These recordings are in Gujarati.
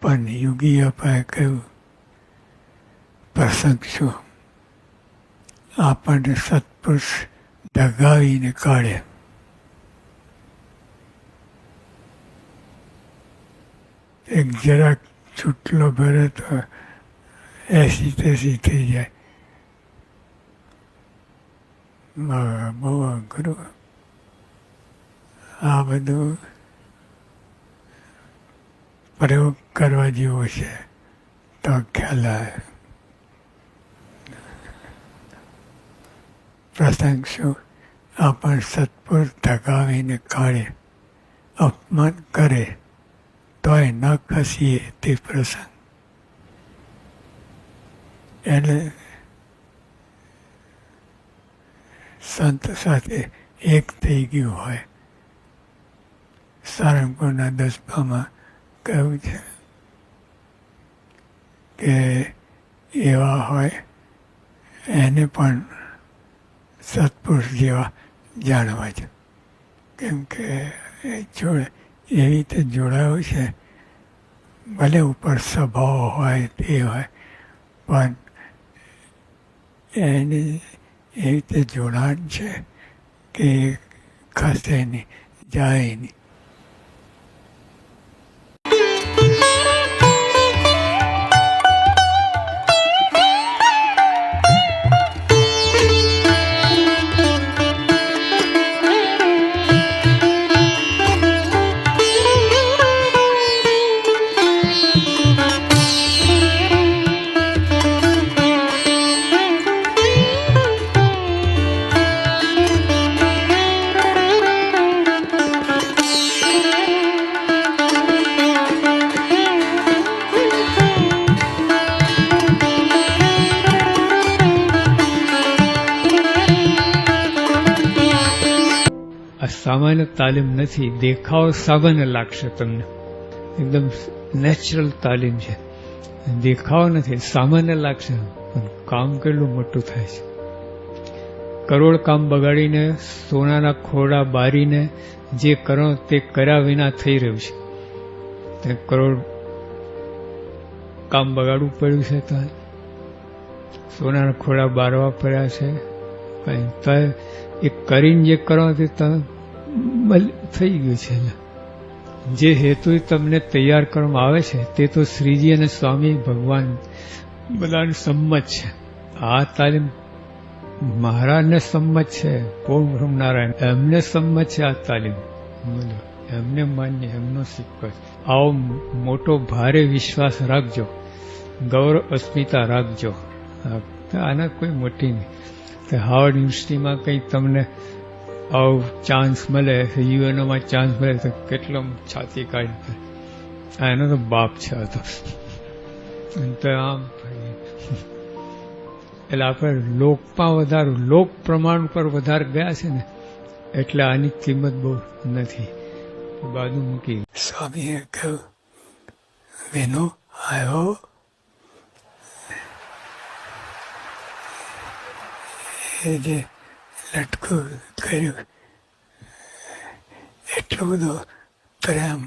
પણ યોગી અપાએ કહ્યું, પ્રસંગ શું? આપણને સત્પુરુષ દગાવીને કાઢે. એક જરાક છૂટલો ભરે તો 80-80 થઈ જાય. બહુ અઘરું. આ બધું પ્રયોગ કરવા જેવો છે તો ખ્યાલ આવે. પ્રસંગ શું? આપણ સત્પુરુષ ધગાવીને કાઢે, અપમાન કરે તોય ન ખસીએ તે પ્રસંગ. એટલે સંત સાથે એક થઈ ગયું હોય. સારંગપુરના 10માં કહ્યું છે કે એવા હોય એને પણ સત્પુરુષ જેવા જાણવા છે. કેમ કે જોડે એવી રીતે જોડાયું છે. ભલે ઉપર સ્વભાવ હોય તે હોય, પણ એની એવી રીતે જોડાણ છે કે ખસે નહીં, જાય નહીં. સામાન્ય તાલીમ નથી. દેખાવ સામાન્ય લાગશે તમને, એકદમ નેચરલ તાલીમ છે. દેખાવ નથી, સામાન્ય લાગશે, પણ કામ કેટલું મોટું થાય છે. કરોડ કામ બગાડીને, સોનાના ખોડા બારીને જે કરો તે કર્યા વિના થઈ રહ્યું છે. તે કરોડ કામ બગાડવું પડ્યું છે, તો સોનાના ખોડા બારવા પડ્યા છે. એ કરીને જે કરો તે થઈ ગયું છે. જે હેતુ તમને તૈયાર કરવામાં આવે છે તે તો શ્રીજી અને સ્વામી ભગવાન બધાને સંમત છે. આ તાલીમ મહારાજને સંમત છે, પૂર્ણ બ્રહ્મનારાયણ એમને સંમત છે. આ તાલીમ એમને માન્ય, એમનો સિક્કો છે. આવો મોટો ભારે વિશ્વાસ રાખજો, ગૌરવ અસ્મિતા રાખજો. આના કોઈ મોટી નહીં. હાર્વર્ડ યુનિવર્સિટીમાં કંઈ તમને આવો ચાન્સ મળે, યુએનઓમાં ચાન્સ મળે તો કેટલો છાતી કાઢી. એનો તો બાપ છે. તો આમ એટલે આપણે લોકમાં વધારે, લોક પ્રમાણ પર વધારે ગયા છે ને, એટલે આની કિંમત બહુ નથી. બાજુ મૂકી. સ્વામીએ કહ્યું, વેનો આવ્યો. એ જે લટકું કર્યું, એટલો બધો પ્રેમ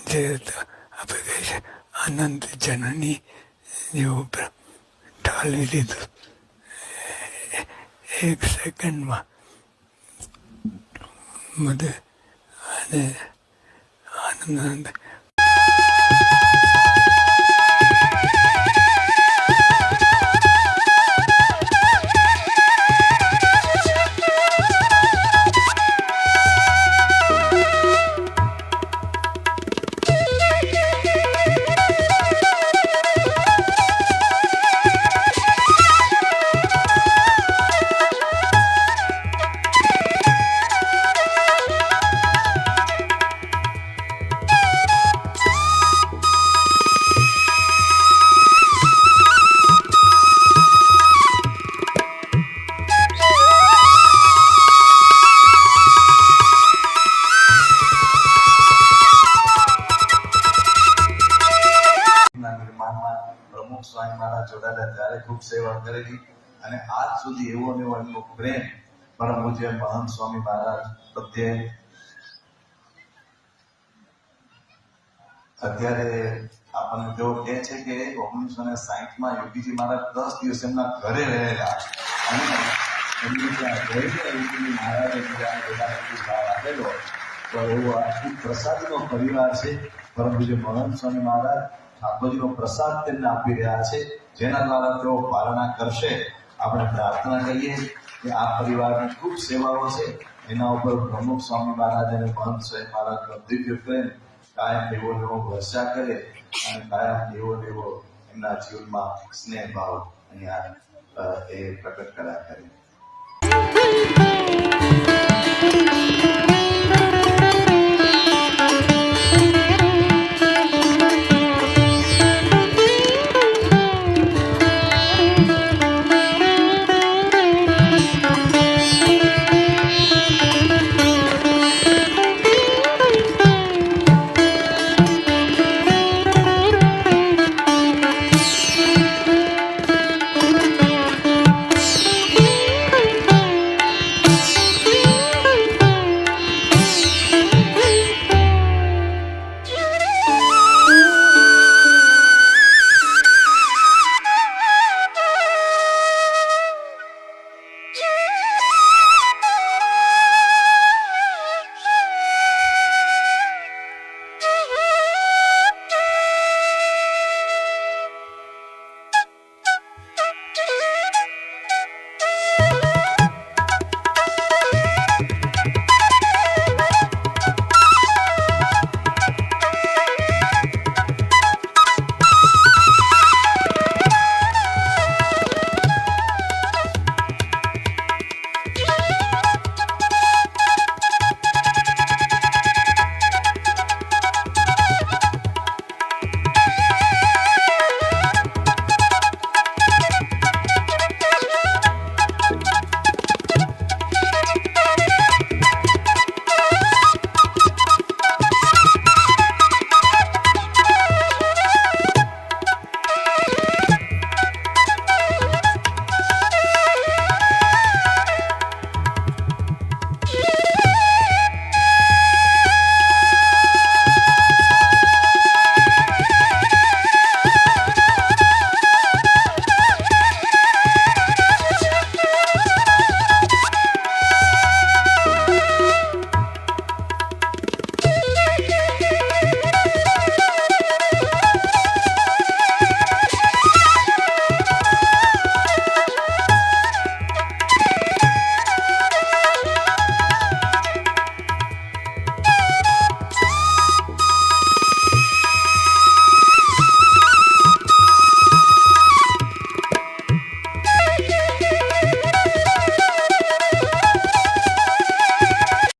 જે આપણે કહે છે અનંત જનની જેવું ઠાલી દીધું. 1 સેકન્ડમાં બધે અને આનંદ. સ્વામી મહારાજ જોડાયેલા ત્યારે ખૂબ સેવા કરેલી અને આજ સુધી એવો ને એવો એમનો પ્રેમ પરમ પૂજ્ય મહંત સ્વામી મહારાજ પ્રત્યે અત્યારે આપણને જો કહે છે કે 1960માં યોગીજી મહારાજ 10 દિવસ એમના ઘરે રહેલા અને એમની ત્યાં રહીને યોગીજી મહારાજે ત્યાં બધા ભાવ આપેલો. તો એવો આખી પ્રસાદીનો પરિવાર છે. પરમ પૂજ્ય મહંત સ્વામી મહારાજ ઠાકોરજીનો પ્રસાદ તેમને આપી રહ્યા છે, જેના દ્વારા તેઓ પાલના કરશે. આપણે પ્રાર્થના કરીએ કે આ પરિવારની ખૂબ સેવાઓ છે, એના ઉપર પ્રમુખ સ્વામી મહારાજ અને મહંત સ્વામી મહારાજનો દિવ્ય પ્રેમ કાયમ એવો ને એવો વર્ષા કરે અને કાયમ એવો ને એવો એમના જીવનમાં સ્નેહ ભાવ અહીંયા એ પ્રકટ કર્યા કરે.